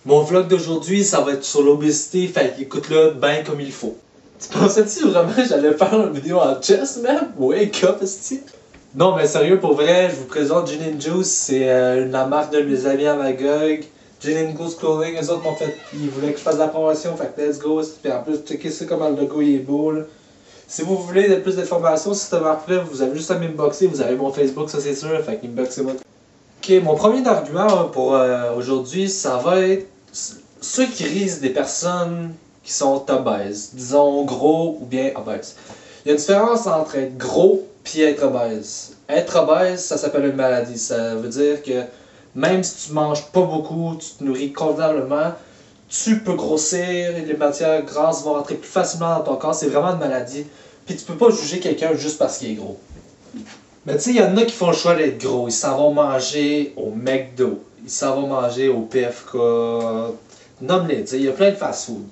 Mon vlog d'aujourd'hui, ça va être sur l'obésité, fait qu'écoute-le bien comme il faut. Tu pensais-tu vraiment que j'allais faire une vidéo en chess, même? Wake up, esti! Non, mais sérieux, pour vrai, je vous présente Gin and Juice, c'est la marque de mes amis à Magog. Gin and Goose Clothing, eux autres m'ont fait, ils voulaient que je fasse la promotion, fait que let's go. Puis en plus, checkez ça comment le logo il est beau, là. Si vous voulez plus d'informations, si c'est parfait, vous avez juste à m'inboxer, vous avez mon Facebook, ça c'est sûr, fait qu'inboxez-moi. Ok, mon premier argument pour aujourd'hui, ça va être ceux qui risent des personnes qui sont obèses, disons gros ou bien obèses. Il y a une différence entre être gros puis être obèse. Être obèse, ça s'appelle une maladie. Ça veut dire que même si tu manges pas beaucoup, tu te nourris convenablement, tu peux grossir et les matières grasses vont rentrer plus facilement dans ton corps. C'est vraiment une maladie. Puis tu peux pas juger quelqu'un juste parce qu'il est gros. Mais tu sais, il y en a qui font le choix d'être gros. Ils s'en vont manger au McDo. Ils s'en vont manger au PFK. Nomme-les, tu sais, il y a plein de fast-food.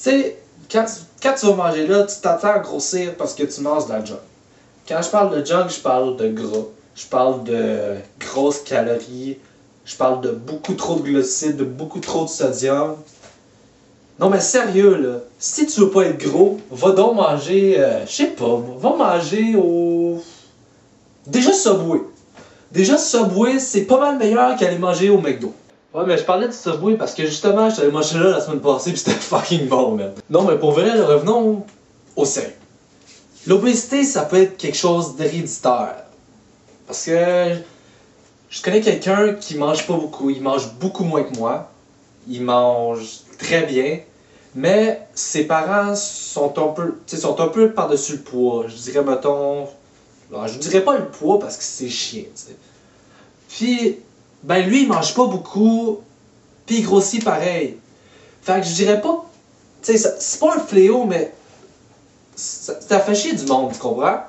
Tu sais, quand tu vas manger là, tu t'attends à grossir parce que tu manges de la junk. Quand je parle de junk, je parle de gras. Je parle de grosses calories. Je parle de beaucoup trop de glucides, de beaucoup trop de sodium. Non mais sérieux là, si tu veux pas être gros, va donc manger, je sais pas, va manger au... Déjà Subway. Déjà Subway, c'est pas mal meilleur qu'aller manger au McDo. Ouais, mais je parlais de Subway parce que justement, j'allais manger là la semaine passée pis c'était fucking bon, man. Non, mais pour vrai, là, revenons au sérieux. L'obésité, ça peut être quelque chose d'héréditaire. Parce que je connais quelqu'un qui mange pas beaucoup, il mange beaucoup moins que moi. Il mange très bien, mais ses parents sont un peu par-dessus le poids. Je dirais, mettons... Alors, je dirais pas le poids parce que c'est chiant, tu sais. Puis, ben lui, il mange pas beaucoup, puis il grossit pareil. Fait que je dirais pas... Tu sais, c'est pas un fléau, mais... Ça fait chier du monde, tu comprends?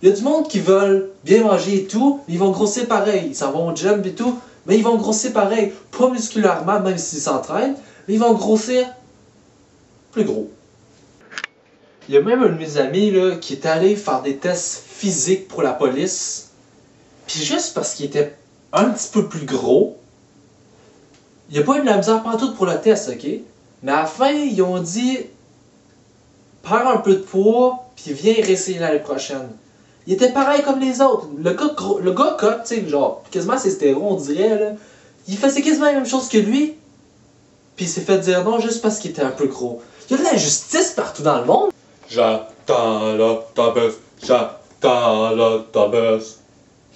Il y a du monde qui veulent bien manger et tout, mais ils vont grossir pareil. Ils s'en vont au gym et tout, mais ils vont grossir pareil. Pas musculairement, même s'ils s'entraînent, mais ils vont grossir plus gros. Il y a même un de mes amis là, qui est allé faire des tests physiques pour la police. Puis juste parce qu'il était un petit peu plus gros, il n'y a pas eu de la misère partout pour le test, ok? Mais à la fin, ils ont dit perds un peu de poids, puis viens réessayer l'année prochaine. Il était pareil comme les autres. Le gars cut, tu sais, genre, quasiment c'est stéro, on dirait, là. Il faisait quasiment la même chose que lui. Puis il s'est fait dire non juste parce qu'il était un peu gros. Il y a de l'injustice partout dans le monde. J'attends l'autobus, j'attends l'autobus,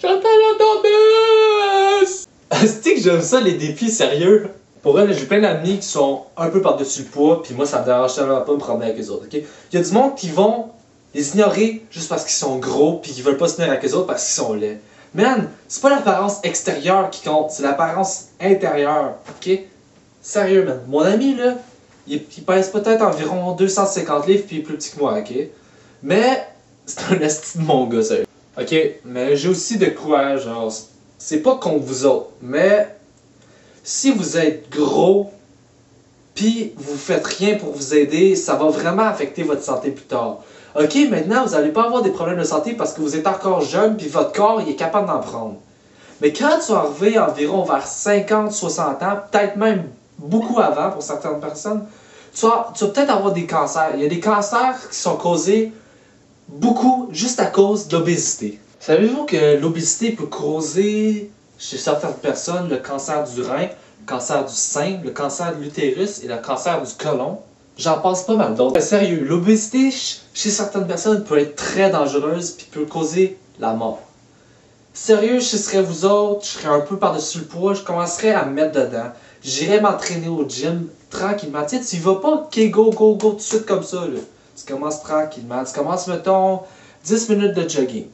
j'attends l'autobus. C'est que j'aime ça les défis sérieux. Pour elle, j'ai plein d'amis qui sont un peu par-dessus le poids, puis moi ça me dérange tellement pas de me promener avec eux autres, ok? Il y a du monde qui vont les ignorer juste parce qu'ils sont gros, puis qu'ils veulent pas se tenir avec eux autres parce qu'ils sont laids. Man, c'est pas l'apparence extérieure qui compte, c'est l'apparence intérieure, ok? Sérieux, man. Mon ami, là, il pèse peut-être environ 250 livres puis il est plus petit que moi, ok? Mais c'est un esti de mon gars, sérieux. Ok, mais j'ai aussi de quoi, genre, c'est pas contre vous autres, mais si vous êtes gros puis vous faites rien pour vous aider, ça va vraiment affecter votre santé plus tard. Ok, maintenant, vous n'allez pas avoir des problèmes de santé parce que vous êtes encore jeune puis votre corps, il est capable d'en prendre. Mais quand tu vas arriver environ vers 50-60 ans, peut-être même beaucoup avant pour certaines personnes, tu vas peut-être avoir des cancers. Il y a des cancers qui sont causés beaucoup juste à cause de l'obésité. Savez-vous que l'obésité peut causer chez certaines personnes le cancer du rein, le cancer du sein, le cancer de l'utérus et le cancer du côlon? J'en passe pas mal d'autres. Sérieux, l'obésité chez certaines personnes peut être très dangereuse puis peut causer la mort. Sérieux, je serais vous autres, je serais un peu par-dessus le poids, je commencerais à me mettre dedans. J'irais m'entraîner au gym tranquillement. Tu sais, tu y vas pas, ok, go, go, go, tout de suite comme ça, là. Tu commences tranquillement. Tu commences, mettons, 10 minutes de jogging.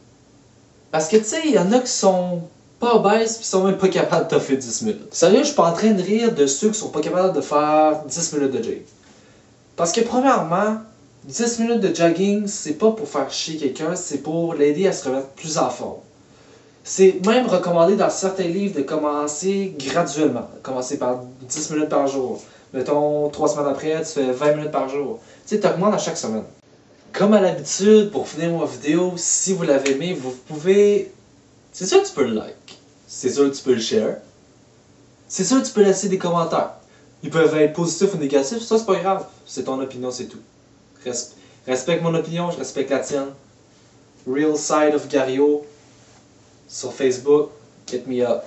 Parce que, tu sais, il y en a qui sont pas obèses pis sont même pas capables de toffer 10 minutes. Sérieux, je suis pas en train de rire de ceux qui sont pas capables de faire 10 minutes de jogging. Parce que, premièrement, 10 minutes de jogging, c'est pas pour faire chier quelqu'un, c'est pour l'aider à se remettre plus en forme. C'est même recommandé dans certains livres de commencer graduellement. Commencer par 10 minutes par jour. Mettons, 3 semaines après, tu fais 20 minutes par jour. Tu sais, tu augmentes à chaque semaine. Comme à l'habitude, pour finir ma vidéo, si vous l'avez aimé, vous pouvez... C'est sûr que tu peux le like. C'est sûr que tu peux le share. C'est sûr que tu peux laisser des commentaires. Ils peuvent être positifs ou négatifs, ça c'est pas grave. C'est ton opinion, c'est tout. Respecte mon opinion, je respecte la tienne. Real Side of Gario sur Facebook, hit me up.